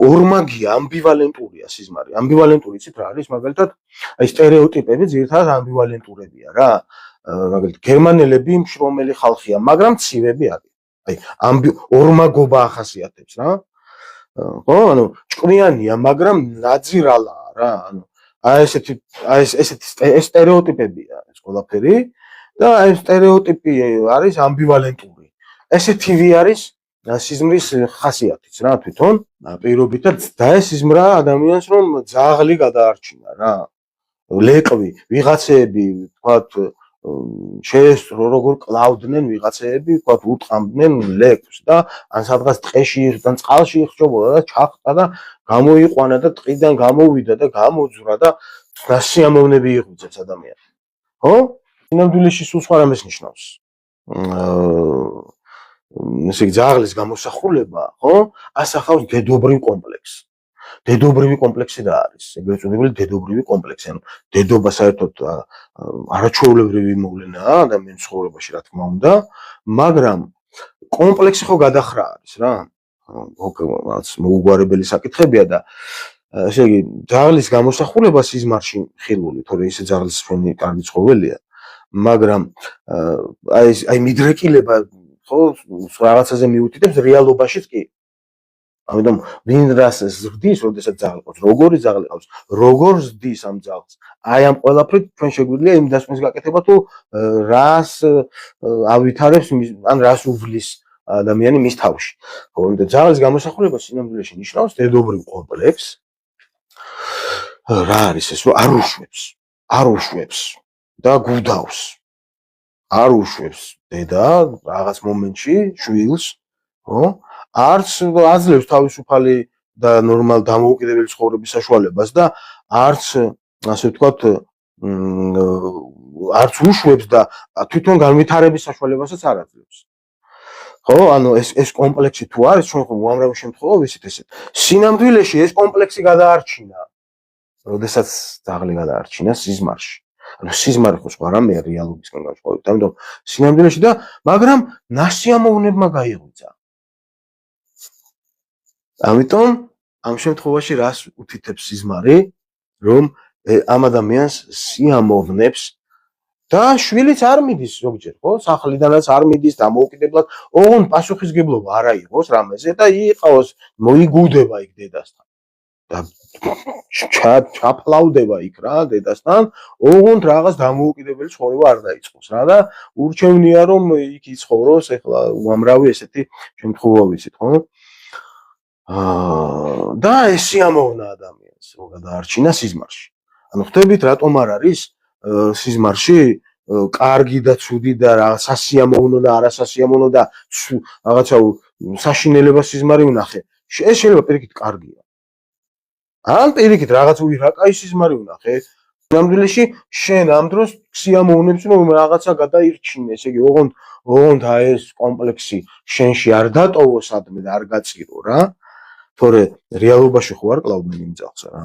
ორმაგია, ამბივალენტურია სიზმარი. ამბივალენტური იცით რა არის? მაგალითად, აი სტერეოტიპები ძირითადად ამბივალენტურებია რა. მაგალითად, გერმანელები მშრომელი ხალხია, მაგრამ ცივები არის. აი, ორმაგობა ახასიათებს რა. ხო, ანუ ჭკვიანია, მაგრამ ნაძირალაა რა. ანუ ესეთი სტერეოტიპებია ეს ყველაფერი და აი სტერეოტიპი არის ამბივალენტური. ესეთივე არის სიზმრის ხასიათიც რა თვითონ პირობითად და ეს სიზმრა ადამიანს რომ ძაღლი გადაარჩინა რა. ლეკვი, ვიღაცეები თქვათ შეესწრო როგორ კლავდნენ ვიღაცეები, თქვათ უტყამდნენ ლეკვს და ან სადღაც ტყეში იხდან, წყალში იხჭობოდა და ჩახტა და გამოიყვანა და ტყიდან გამოვიდა და გამოძვრა და სიამოვნები იღვიძებს ადამიანს. ხო? სინამდვილეში სულ სხვა რამეს ნიშნავს. ესე იგი ძაღლის გამოსახულება, ხო? ასახავს დედობრივ კომპლექსს. დედობრივი კომპლექსი რა არის? ეგრეთ წოდებული დედობრივი კომპლექსი. ანუ დედობა საერთოდ არაჩვეულებრივი მოვლენაა ადამიანის ცხოვრებაში, რა თქმა უნდა, მაგრამ კომპლექსი ხო გადახრა არის რა. რაღაც მოუგვარებელი საკითხებია და ესე იგი ძაღლის გამოსახულება სიზმარში ხილული, თორე ისე ძაღლის ჩვენი კარგი ცხოველია, მაგრამ აი მიდრეკილება ხო რაღაცაზე მიუთითებს რეალობაშიც კი. ამიტომ ვინ რას ზრდის, როდესაც ძაღლი ყავს, როგორი ძაღლი ყავს, როგორ ზრდის ამ ძაღლს. აი ამ ყველაფრით ჩვენ შეგვიძლია იმ დასკვნის გაკეთება თუ რას ავითარებს, ან რას უვლის ადამიანი მის თავში. ხო, და ძაღლის გამოსახულება სინამდვილეში ნიშნავს დედობრივ კომპლექსს. რა არის ეს, რომ არ უშვებს და გუდავს. არ უშვებს დედა რაღაც მომენტში შვილს, ხო? არც აძლევს თავისუფალი და ნორმალ დამოუკიდებელი ცხოვრების საშუალებას და არც ასე ვთქვათ არც უშვებს და თვითონ განვითარების საშუალებასაც არ აძლევს. ხო, ანუ ეს კომპლექსი თუ არის, ჩვენ ხო უამრავ შემთხვევაში ესეთ სინამდვილეში ეს კომპლექსი გადაარჩინა, როდესაც ძაღლი გადაარჩინა სიზმარში. ანუ სიზმარი ხო სხვა რამეა რეალობისგან განსხვავებით. ამიტომ სინამდვილეში და მაგრამ ნასიამოვნებმა გაიღვიძა. ამიტომ ამ შემთხვევაში რას უთითებს სიზმარი, რომ ამ ადამიანს სიამოვნებს და შვილიც არ მიდის ზოგჯერ, ხო? სახლიდანაც არ მიდის დამოუკიდებლად, ოღონდ პასუხისგებლობა არ აიღოს რამეზე და იყავს, მოიგუდება იქ დედასთან. და ჩაფლავდება იქ რა დედასთან, ოღონდ რაღაც დამოუკიდებელი ცხოვრება არ დაიწყოს რა და ურჩევნია რომ იქ იცხოვროს, ეხლა უამრავი ესეთი შემთხვევა ვიცით, ხო? და ეს სიამოვნა ადამიანს რო გადაარჩინა სიზმარში. ანუ ხვდებით რატომ არ არის სიზმარში კარგი და ცუდი და სასიამოვნო და არასასიამოვნო და რაღაცა საშინელება სიზმარი ვნახე. ეს შეიძლება პირიქით კარგია. ან პირიქით რაღაც ვირაკაი სიზმარი ვნახე. ნამდვილეში შენ ამ დროს სიამოვნებს რომ რაღაცა გადაირჩინე, ესე იგი ოღონდ ეს კომპლექსი შენში არ დატოვო სადმე და არ გაწირო რა. თორე რეალობაში ხო არ კლავდნენ იმ ძაღლს რა.